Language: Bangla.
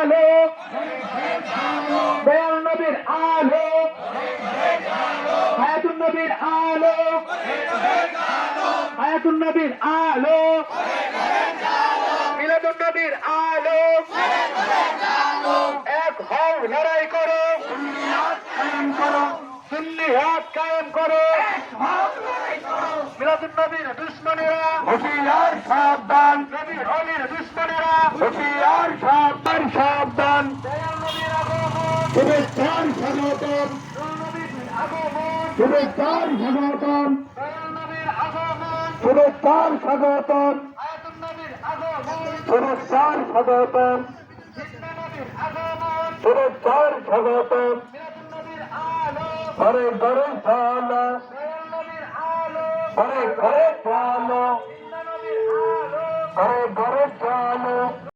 আলো দয়াল নবীর আলো হায়াতুন নবীর আলো হায়াতুন নবীর আলো মিলাদুন নবীর আলো এক হও লড়াই করো সুন্নিয়াত কায়েম করো মিলাদুন নবীর দুশ্মনেরা হুঁশিয়ার সাবধান নবীর অলির দুশ্মনেরা হুঁশিয়ার সাবধান সাবধান শুভেচ্ছার স্বাগতম শুভেচ্ছার স্বাগতম শুভেচ্ছার স্বাগতম শুভেচ্ছার স্বাগতম শুভেচ্ছার স্বাগতম ঘরে ঘরে চলো ঘরে ঘরে চলো ঘরে ঘরে চলো